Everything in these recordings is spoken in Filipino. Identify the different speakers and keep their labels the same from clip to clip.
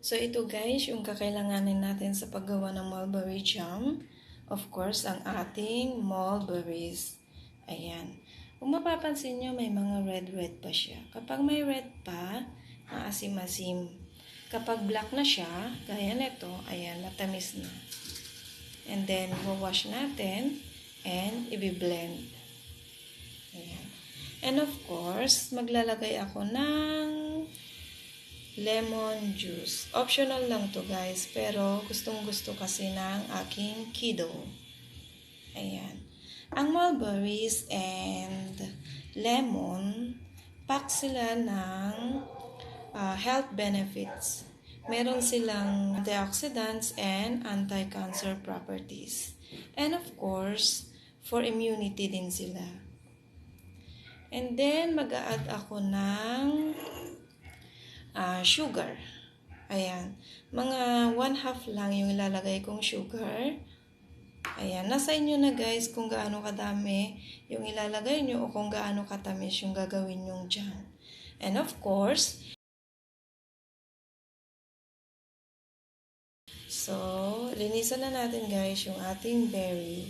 Speaker 1: So ito guys, yung kakailanganin natin sa paggawa ng mulberry jam. Of course, ang ating mulberries. Ayan. Kung mapapansin nyo, may mga red pa siya. Kapag may red pa, maasim-asim. Kapag black na siya, gaya nito, ayan, matamis na. And then, wawash natin and i-blend. Ayan. And of course, maglalagay ako ng lemon juice. Optional lang to guys, pero gustong-gusto kasi ng aking kiddo. Ayan. Ang mulberries and lemon, pack sila ng health benefits. Meron silang antioxidants and anti-cancer properties. And of course, for immunity din sila. And then, mag-a-add ako ng sugar. Ayan. Mga 1/2 lang yung ilalagay kong sugar. Ayan. Nasa inyo na guys kung gaano kadami yung ilalagay nyo o kung gaano katamis yung gagawin nyong dyan. And of course, so, linisan na natin guys yung ating berry.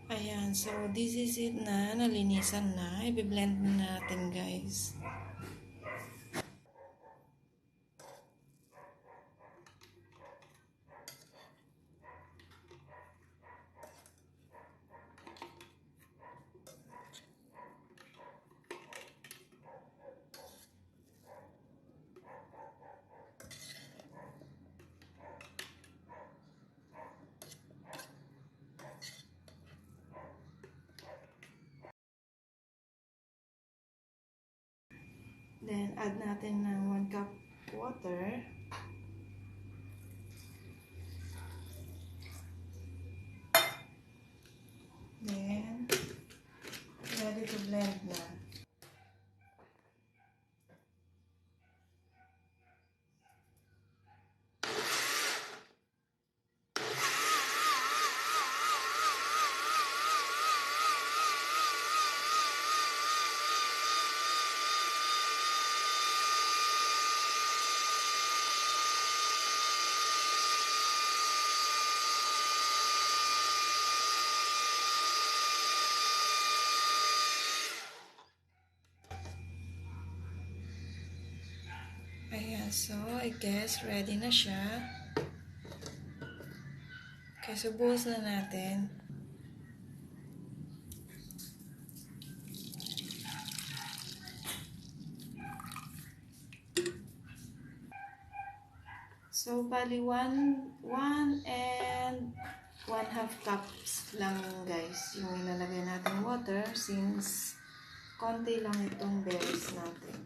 Speaker 1: Ayan, so this is it na, nalinisan na. I-blend na natin guys. Then, add natin ng 1 cup water. Then, ready to blend na. Ayan, so I guess ready na siya. Okay, so buhos na natin. So, bali 1 and 1/2 cups lang guys yung ilalagay natin water since konti lang itong berries natin.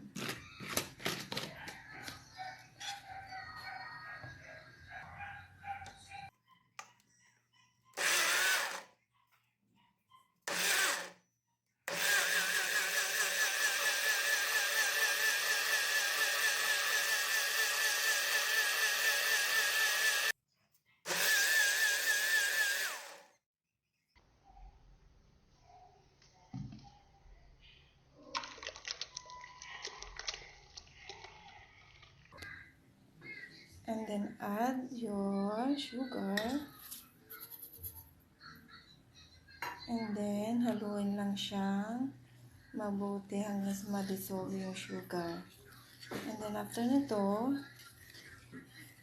Speaker 1: And then add your sugar. And then haluin lang siyang mabuti hanggang ma-dissolve yung sugar. And then after nito,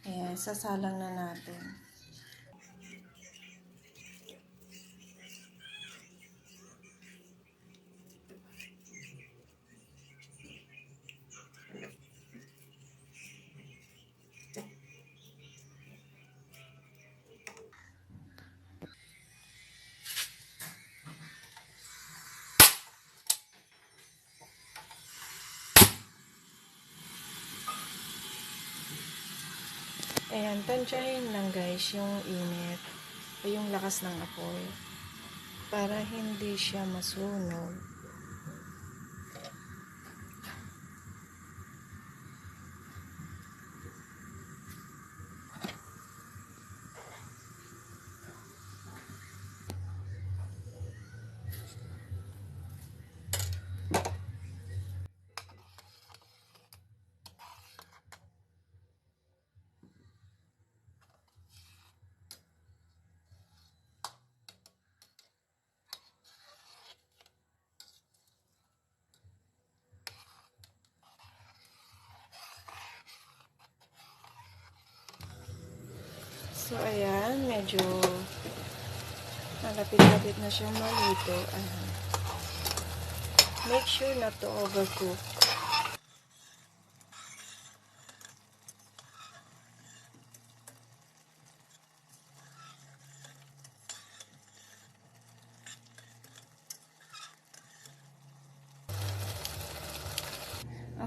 Speaker 1: ayan, sasalang na natin. Ayan, tansyahin lang guys yung init o yung lakas ng apoy para hindi siya masunog. ayan, medyo malapit-lapit na siyang maluto. Ayan. Make sure not to overcook.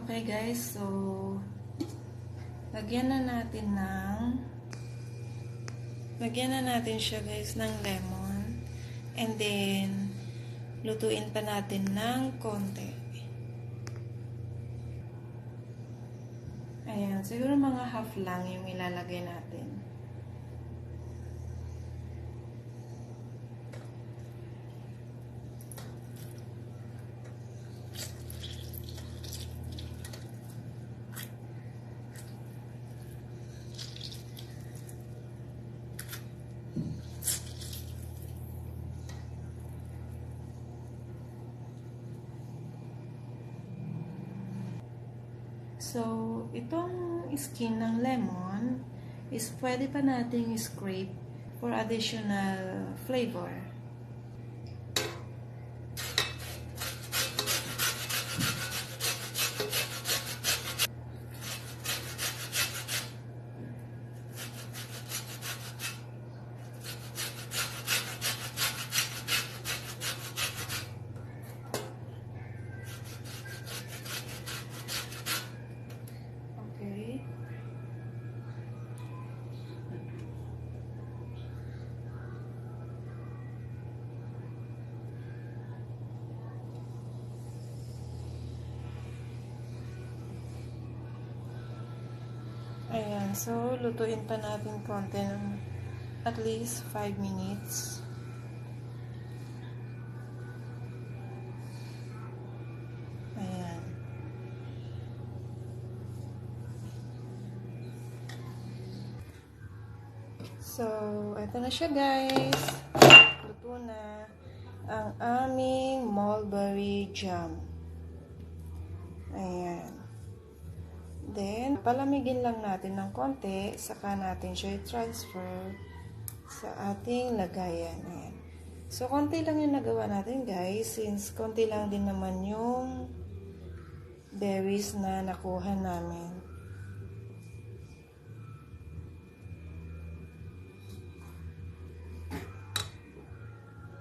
Speaker 1: Okay guys, so lagyan na natin siya guys ng lemon, and then lutuin pa natin ng konti. Ayan, siguro mga half lang yung ilalagay natin. So, itong skin ng lemon is pwede pa nating scrape for additional flavor. Ayan, so lutuin pa natin konti ng at least 5 minutes. Ayan. So, ito na siya guys. Luto na ang aming mulberry jam. Ayan. Then, palamigin lang natin ng konti, saka natin siya i-transfer sa ating lagayan. Ayan. So, konti lang yung nagawa natin guys, since konti lang din naman yung berries na nakuha namin.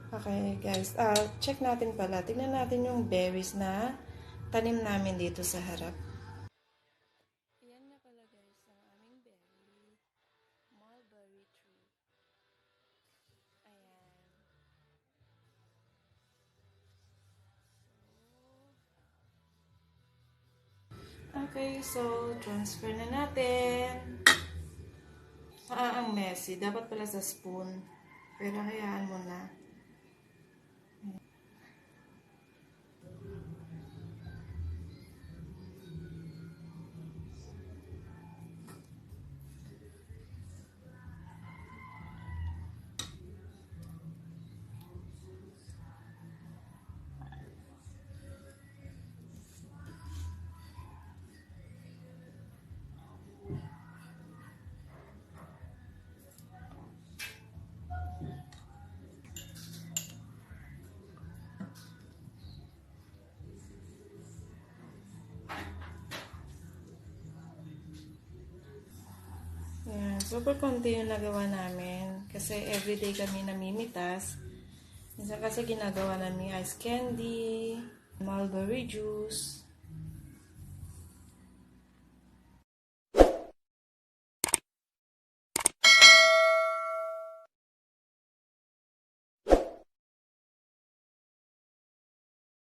Speaker 1: Okay guys, check natin pala. Tingnan natin yung berries na tanim namin dito sa harap. Yan na pala guys, ang aming mulberry tree. Ayan. Okay, so transfer na natin. Ang messy. Dapat pala sa spoon. Pero hayaan mo na. Ayan, super konti yung nagawa namin kasi everyday kami namimitas. Minsan kasi ginagawa namin ice candy, mulberry juice.